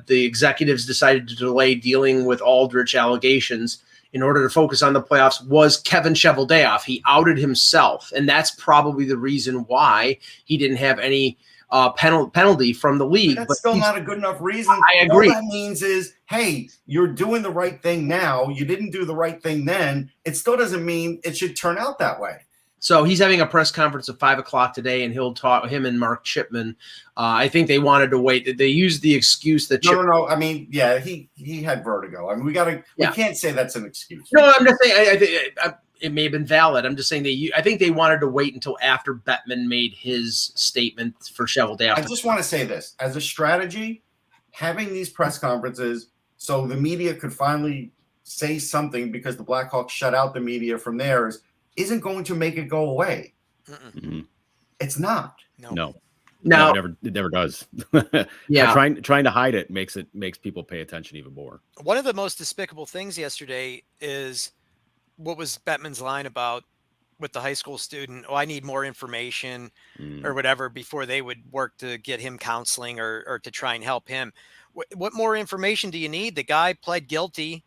the executives decided to delay dealing with Aldrich allegations in order to focus on the playoffs, was Kevin Cheveldayoff. He outed himself, and that's probably the reason why he didn't have any penalty from the league. But that's still not a good enough reason. I agree. All that means is, hey, you're doing the right thing now. You didn't do the right thing then. It still doesn't mean it should turn out that way. So he's having a press conference at 5:00 today, and he'll talk, him and Mark Chipman. I think they wanted to wait. They used the excuse that no. I mean, yeah, he had vertigo. I mean, we can't say that's an excuse. No, I'm just saying. I think it may have been valid. I'm just saying I think they wanted to wait until after Bettman made his statement for Cheveldayoff. I just want to say this as a strategy, having these press conferences so the media could finally say something, because the Blackhawks shut out the media from theirs, isn't going to make it go away. Mm-hmm. It's not. No, it never does. Yeah, trying to hide it makes people pay attention even more. One of the most despicable things yesterday is what was Bettman's line about with the high school student. Oh, I need more information or whatever before they would work to get him counseling or to try and help him. What more information do you need? The guy pled guilty.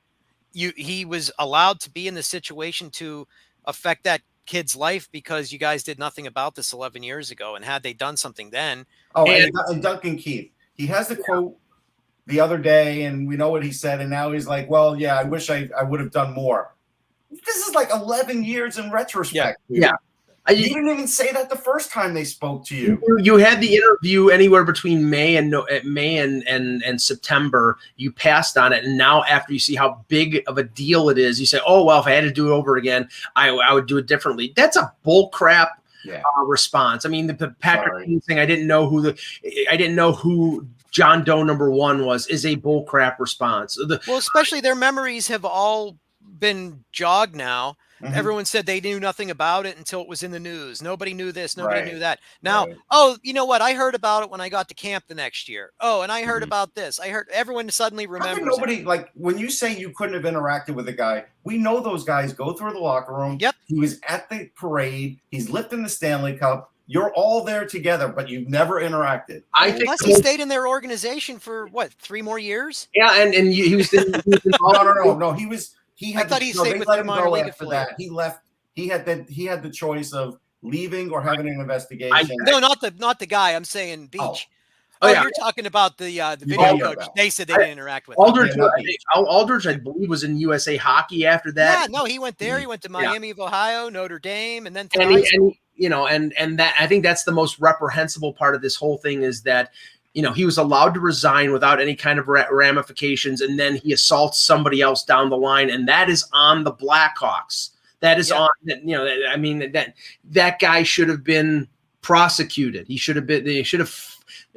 He was allowed to be in the situation to affect that kid's life because you guys did nothing about this 11 years ago. And had they done something then. Oh, and Duncan Keith, he has the quote the other day, and we know what he said. And now he's like, well, yeah, I wish I would have done more. This is like 11 years in retrospect. Yeah. You didn't even say that the first time they spoke to you. You had the interview anywhere between May and September. You passed on it, and now after you see how big of a deal it is, you say, "Oh well, if I had to do it over again, I would do it differently." That's a bull crap response. I mean, the Patrick Queen thing, I didn't know who John Doe #1 was, is a bull crap response. Well, especially their memories have all been jogged now. Mm-hmm. Everyone said they knew nothing about it until it was in the news. Nobody knew this. Nobody knew that. Now, oh, you know what? I heard about it when I got to camp the next year. Oh, and I heard about this. I heard everyone suddenly remembers. Nobody, like, when you say you couldn't have interacted with a guy, we know those guys go through the locker room. Yep. He was at the parade. He's lifting the Stanley Cup. You're all there together, but you've never interacted. Unless he stayed in their organization for what, 3 more years? Yeah, and he was in no. I thought he stayed with the minor league affiliate. He left. He had the choice of leaving or having an investigation. No, not the guy. I'm saying Beach. Yeah. You're talking about the video coach. They said they didn't interact with Aldrich. Aldrich, I believe, was in USA Hockey after that. Yeah, no, he went there. He went to Miami of Ohio, Notre Dame, and then to and that I think that's the most reprehensible part of this whole thing is that. He was allowed to resign without any kind of ramifications, and then he assaults somebody else down the line, and that is on the Blackhawks. That is on. I mean that guy should have been prosecuted. He should have been. They should have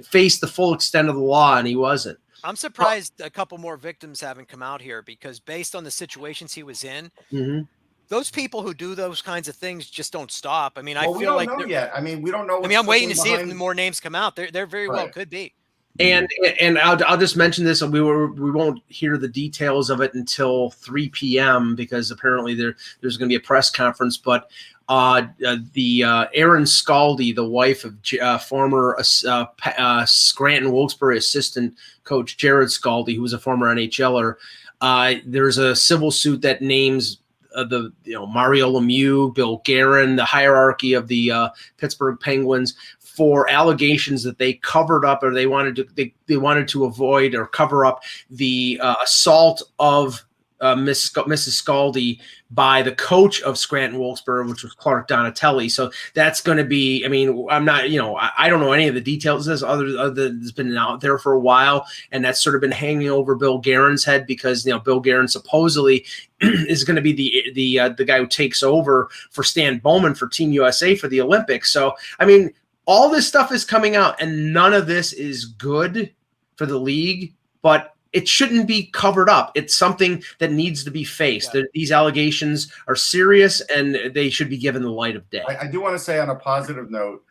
faced the full extent of the law, and he wasn't. I'm surprised a couple more victims haven't come out here because based on the situations he was in. Mm-hmm. Those people who do those kinds of things just don't stop. I mean, I feel we don't know yet. I mean, we don't know. I'm waiting to see if more names come out. There very well could be. And I'll just mention this, and we won't hear the details of it until 3 p.m. because apparently there's going to be a press conference. But the Erin Scaldi, the wife of former Scranton Wilkes-Barre assistant coach Jared Scaldi, who was a former NHLer, there's a civil suit that names Mario Lemieux, Bill Guerin, the hierarchy of the Pittsburgh Penguins, for allegations that they covered up, or they wanted to avoid or cover up the assault of Mrs. Scaldi by the coach of Scranton Wilkes-Barre, which was Clark Donatelli. So that's going to be, I mean, I'm not, I don't know any of the details of this other than it's been out there for a while. And that's sort of been hanging over Bill Guerin's head because, Bill Guerin supposedly is going to be the guy who takes over for Stan Bowman for Team USA for the Olympics. So, I mean, all this stuff is coming out, and none of this is good for the league, but it shouldn't be covered up. It's something that needs to be faced. Yeah. These allegations are serious, and they should be given the light of day. I do want to say on a positive note,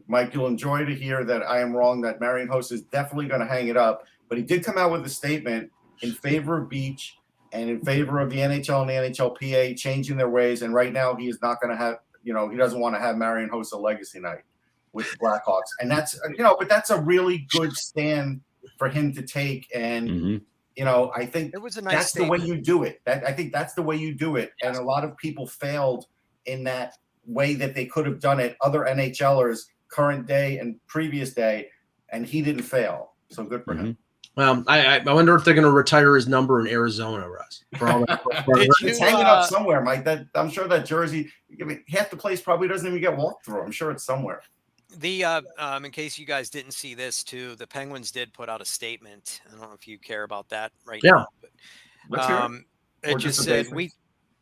Mike, you'll enjoy to hear that I am wrong, that Marian Hossa is definitely going to hang it up, but he did come out with a statement in favor of Beach and in favor of the NHL and the NHLPA changing their ways, and right now he is not going to have, he doesn't want to have Marian Hossa legacy night with the Blackhawks. And that's, but that's a really good stand for him to take. And, I think it was a nice that's statement. the way you do it. I think that's the way you do it. And a lot of people failed in that way that they could have done it. Other NHLers, current day and previous day, and he didn't fail. So good for him. Well, I wonder if they're going to retire his number in Arizona, Russ. It's hanging up somewhere, Mike. That I'm sure that jersey, half the place probably doesn't even get walked through. I'm sure it's somewhere. In case you guys didn't see this too, the Penguins did put out a statement. I don't know if you care about that now, but it just said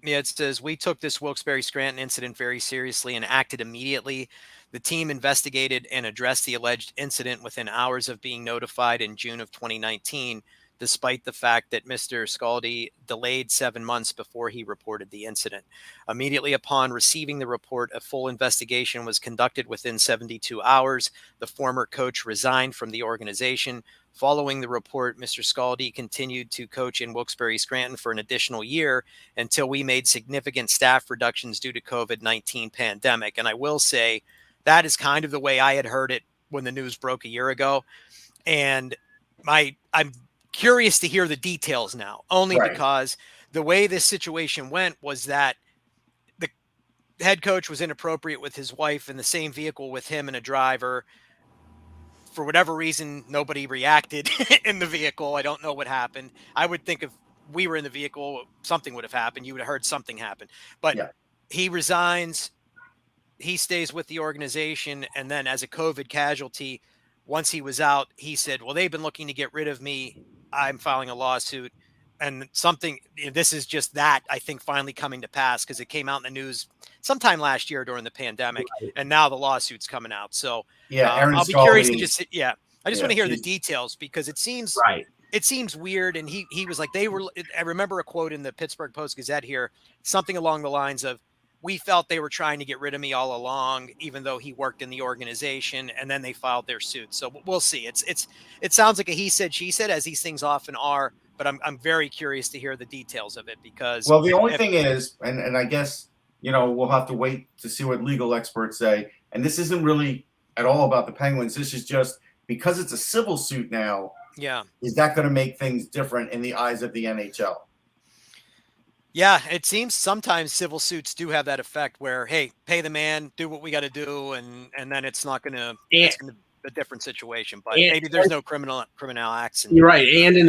it says we took this Wilkes-Barre Scranton incident very seriously and acted immediately. The team investigated and addressed the alleged incident within hours of being notified in June of 2019, despite the fact that Mr. Scaldi delayed 7 months before he reported the incident. Immediately upon receiving the report, a full investigation was conducted within 72 hours. The former coach resigned from the organization. Following the report, Mr. Scaldi continued to coach in Wilkes-Barre Scranton for an additional year until we made significant staff reductions due to COVID-19 pandemic. And I will say that is kind of the way I had heard it when the news broke a year ago. And I'm curious to hear the details now, only because the way this situation went was that the head coach was inappropriate with his wife in the same vehicle with him and a driver. For whatever reason, nobody reacted in the vehicle. I don't know what happened. I would think if we were in the vehicle, something would have happened. You would have heard something happen. But he resigns. He stays with the organization. And then as a COVID casualty, once he was out, he said, well, they've been looking to get rid of me. I'm filing a lawsuit. And this is just that, I think, finally coming to pass because it came out in the news sometime last year during the pandemic. And now the lawsuit's coming out. So I'll be curious to just, I just want to hear the details because it seems weird. And he was like, I remember a quote in the Pittsburgh Post-Gazette here, something along the lines of, we felt they were trying to get rid of me all along, even though he worked in the organization, and then they filed their suit. So we'll see. It sounds like a he said, she said, as these things often are, but I'm very curious to hear the details of it because. Well, the only thing is, and I guess, we'll have to wait to see what legal experts say. And this isn't really at all about the Penguins. This is just because it's a civil suit now. Yeah. Is that going to make things different in the eyes of the NHL? Yeah, it seems sometimes civil suits do have that effect where, hey, pay the man, do what we got to do, and then it's not going to be a different situation. But maybe there's no criminal acts. You're right, and in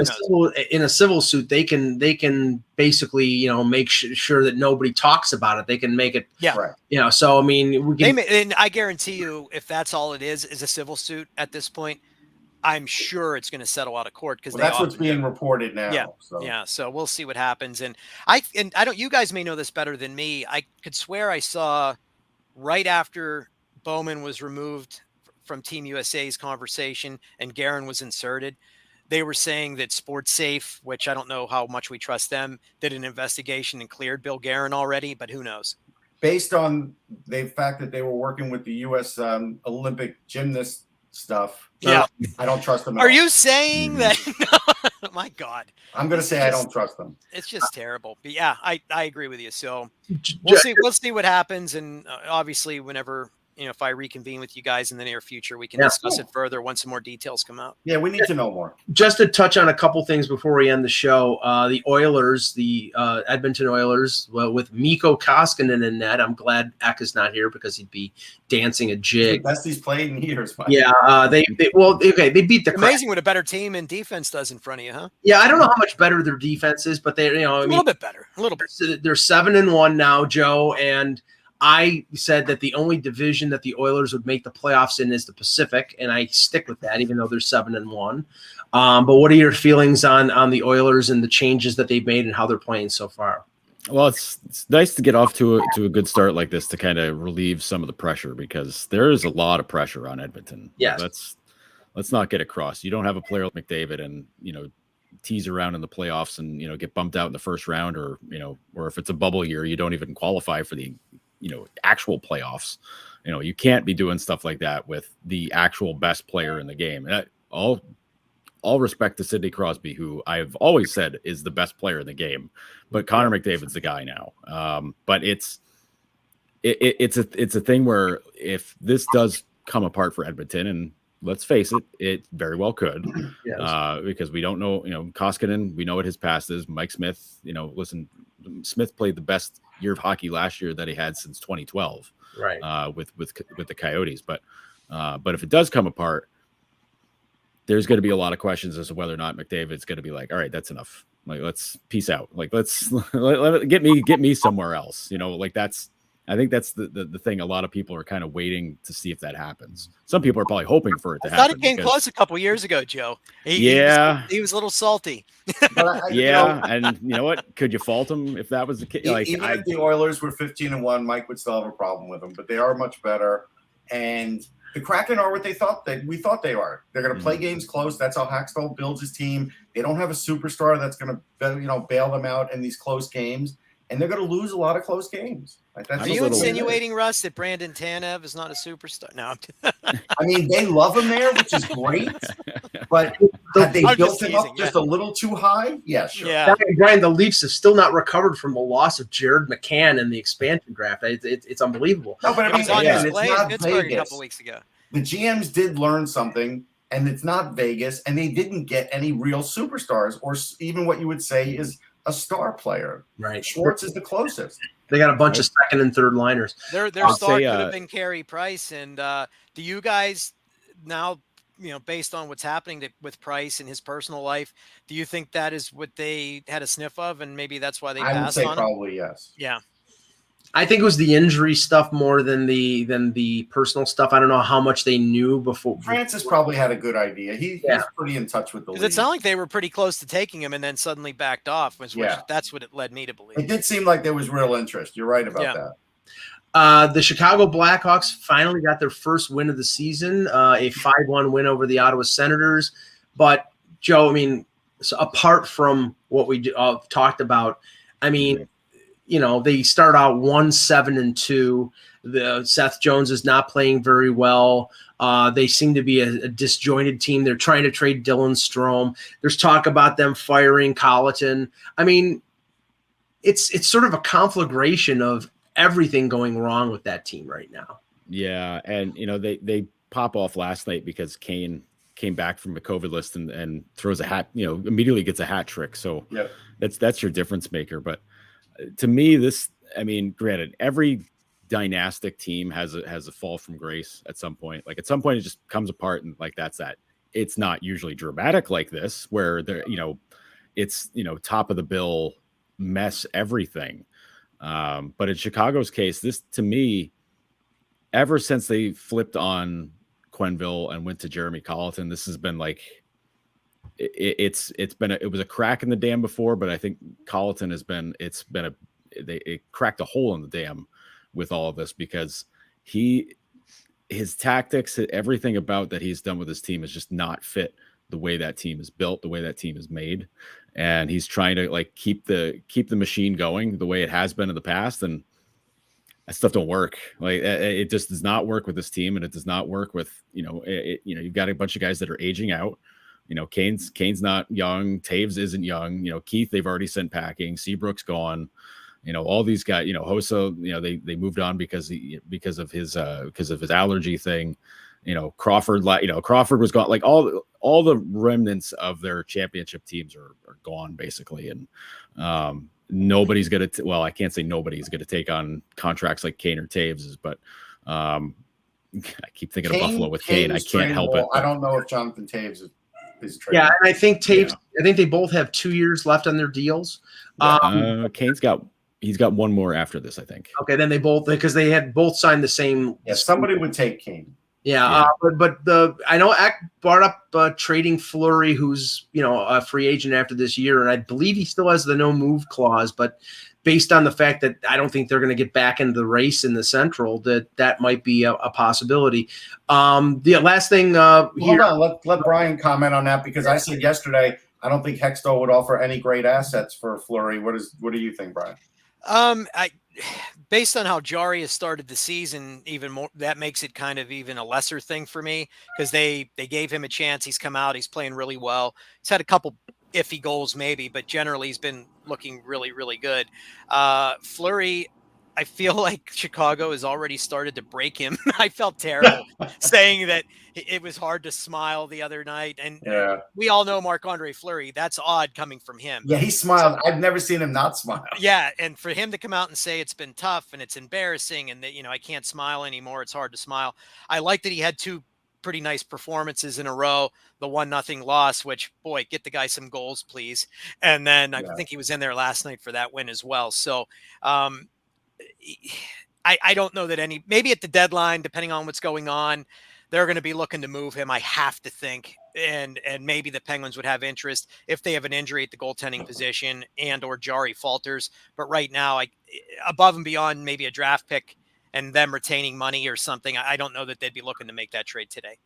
a civil suit, they can basically make sure that nobody talks about it. They can make it So I mean, and I guarantee you, if that's all it is a civil suit at this point, I'm sure it's going to settle out of court because that's what's being reported now. So we'll see what happens. And I don't. You guys may know this better than me. I could swear I saw right after Bowman was removed from Team USA's conversation and Guerin was inserted, they were saying that Sports Safe, which I don't know how much we trust them, did an investigation and cleared Bill Guerin already, but who knows? Based on the fact that they were working with the U.S. Olympic gymnast stuff. Yeah. I don't trust them. Are you saying that? My God. I'm going to say I don't trust them. It's just terrible. But yeah, I agree with you. So we'll see what happens. And obviously whenever, if I reconvene with you guys in the near future, we can discuss it further once some more details come out. Yeah, we need to know more. Just to touch on a couple things before we end the show, the Oilers, the Edmonton Oilers, with Mikko Koskinen in net. I'm glad Eck is not here because he'd be dancing a jig. The best he's played in years. Mike. Yeah, they beat the amazing what a better team in defense does in front of you, huh? Yeah, I don't know how much better their defense is, but they, a little bit better, a little bit. They're 7-1 now, Joe, and I said that the only division that the Oilers would make the playoffs in is the Pacific, and I stick with that, even though they're 7-1. But what are your feelings on the Oilers and the changes that they've made and how they're playing so far? Well, it's nice to get off to a good start like this to kind of relieve some of the pressure, because there is a lot of pressure on Edmonton. Yes. Let's not get across. You don't have a player like McDavid and, tease around in the playoffs and, get bumped out in the first round, or if it's a bubble year, you don't even qualify for the actual playoffs. You can't be doing stuff like that with the actual best player in the game. And all respect to Sidney Crosby, who I've always said is the best player in the game, but Connor McDavid's the guy now. But it's a thing where if this does come apart for Edmonton, and let's face it, it very well could, because we don't know, Koskinen, we know what his past is. Mike Smith, listen, Smith played the best year of hockey last year that he had since 2012, right? With the Coyotes. But if it does come apart, there's going to be a lot of questions as to whether or not McDavid's going to be like, all right, that's enough. Like, let's peace out. Like, let's get me somewhere else. I think that's the thing. A lot of people are kind of waiting to see if that happens. Some people are probably hoping for it to happen. I thought it came close a couple years ago, Joe. He was a little salty. And you know what? Could you fault him if that was the case? Like, even if the Oilers were 15-1, Mike would still have a problem with them. But they are much better, and the Kraken are what we thought they are. They're going to play games close. That's how Hackstall builds his team. They don't have a superstar that's going to bail them out in these close games, and they're going to lose a lot of close games. Are you insinuating, Russ, that Brandon Tanev is not a superstar? No. I mean, they love him there, which is great. But have they built him up just a little too high? Yeah, sure. Yeah. Brian, the Leafs have still not recovered from the loss of Jared McCann in the expansion draft. It's unbelievable. No, but I mean, it's on display it's in not Pittsburgh Vegas. a couple weeks ago. The GMs did learn something, and it's not Vegas, and they didn't get any real superstars, or even what you would say is a star player. Right. Schwartz is the closest. They got a bunch of second and third liners. Their star could have been Carey Price. And do you guys now, based on what's happening with Price in his personal life, do you think that is what they had a sniff of, and maybe that's why they passed on him? I would say probably yes. Yeah. I think it was the injury stuff more than the personal stuff. I don't know how much they knew before. Francis probably had a good idea. He's pretty in touch with the league. Does it sound like they were pretty close to taking him and then suddenly backed off? That's what it led me to believe. It did seem like there was real interest. You're right about that. The Chicago Blackhawks finally got their first win of the season, a 5-1 win over the Ottawa Senators. But, Joe, I mean, so apart from what we talked about, I mean, they start out 1-7-2. The Seth Jones is not playing very well. They seem to be a disjointed team. They're trying to trade Dylan Strome. There's talk about them firing Colleton. I mean, it's sort of a conflagration of everything going wrong with that team right now. Yeah, and they pop off last night because Kane came back from a COVID list and throws a hat. Immediately gets a hat trick. So that's your difference maker. But to me, granted, every dynastic team has a fall from grace at some point. Like, at some point, it just comes apart, and like that's that. It's not usually dramatic like this, where it's top of the bill mess everything. But in Chicago's case, this, to me, ever since they flipped on Quenneville and went to Jeremy Colleton, this has been like it was a crack in the dam before, but I think Colleton it cracked a hole in the dam with all of this, because his tactics, everything about that he's done with his team is just not fit the way that team is built, the way that team is made. And he's trying to keep the machine going the way it has been in the past. And that stuff don't work. Like it just does not work with this team, and it does not work with you've got a bunch of guys that are aging out. Kane's not young. Taves isn't young. Keith they've already sent packing. Seabrook's gone. All these guys. Hossa. They moved on because of his allergy thing. Crawford. Crawford was gone. Like all the remnants of their championship teams are gone basically, and nobody's gonna. I can't say nobody's gonna take on contracts like Kane or Taves, but I keep thinking of Buffalo with Kane. I can't help it. I don't know if Jonathan Taves is tradable. Yeah, and I think Taves. Yeah. I think they both have 2 years left on their deals. Kane's got one more after this, I think. Okay, then they both because they had both signed the same. Yeah, somebody would take Kane. Yeah. But I know Eck brought up trading Fleury, who's a free agent after this year, and I believe he still has the no move clause. But based on the fact that I don't think they're going to get back into the race in the Central, that might be a possibility. The last thing hold on, let Brian comment on that because I said yesterday I don't think Hextall would offer any great assets for Fleury. What do you think, Brian? Based on how Jari has started the season, even more, that makes it kind of even a lesser thing for me because they gave him a chance. He's come out. He's playing really well. He's had a couple iffy goals maybe, but generally he's been looking really, really good. Fleury, I feel like Chicago has already started to break him. I felt terrible saying that it was hard to smile the other night. And we all know Marc-Andre Fleury. That's odd coming from him. Yeah, he smiled. I've never seen him not smile. Yeah, and for him to come out and say it's been tough and it's embarrassing and that, I can't smile anymore. It's hard to smile. I like that he had 2 pretty nice performances in a row. The 1-0 loss, which, boy, get the guy some goals, please. And then I think he was in there last night for that win as well. So, I don't know that maybe at the deadline, depending on what's going on, they're going to be looking to move him. I have to think, and maybe the Penguins would have interest if they have an injury at the goaltending position and or Jari falters. But right now, above and beyond maybe a draft pick and them retaining money or something, I don't know that they'd be looking to make that trade today.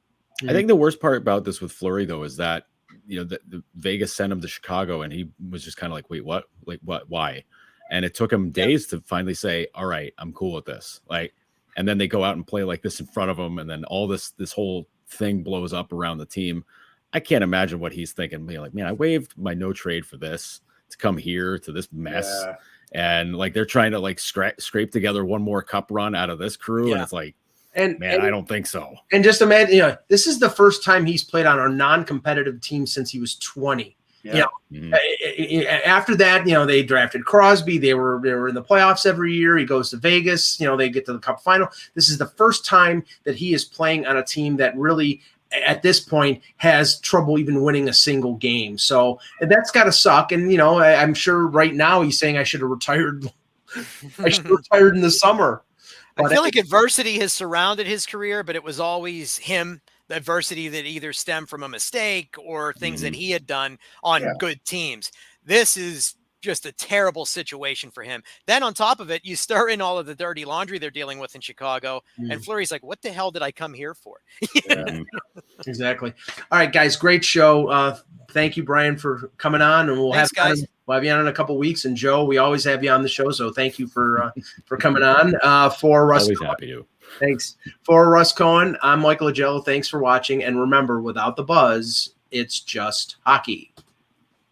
I think the worst part about this with Fleury though is that the Vegas sent him to Chicago and he was just kind of like, wait, what? Like what? Why? And it took him days to finally say, all right, I'm cool with this. And then they go out and play like this in front of him. And then all this whole thing blows up around the team. I can't imagine what he's thinking. Being like, man, I waived my no trade for this to come here to this mess. Yeah. And they're trying to scrape together one more cup run out of this crew. Yeah. And it's like, I don't think so. And just imagine, this is the first time he's played on our non-competitive team since he was 20. Yeah. After that, they drafted Crosby. They were in the playoffs every year. He goes to Vegas. They get to the Cup final. This is the first time that he is playing on a team that really, at this point, has trouble even winning a single game. So that's got to suck. And I'm sure right now he's saying I should have retired. I should have retired in the summer. I feel like adversity has surrounded his career, but it was always him. The adversity that either stemmed from a mistake or things that he had done on good teams. This is just a terrible situation for him. Then on top of it, you stir in all of the dirty laundry they're dealing with in Chicago. And Fleury's like, what the hell did I come here for? Exactly. All right, guys, great show. Thank you, Brian, for coming on. And we'll have you on in a couple of weeks. And Joe, we always have you on the show. So thank you for coming on. For Russ, always happy to. Thanks. For Russ Cohen, I'm Michael Agello. Thanks for watching. And remember, without the buzz, it's just hockey.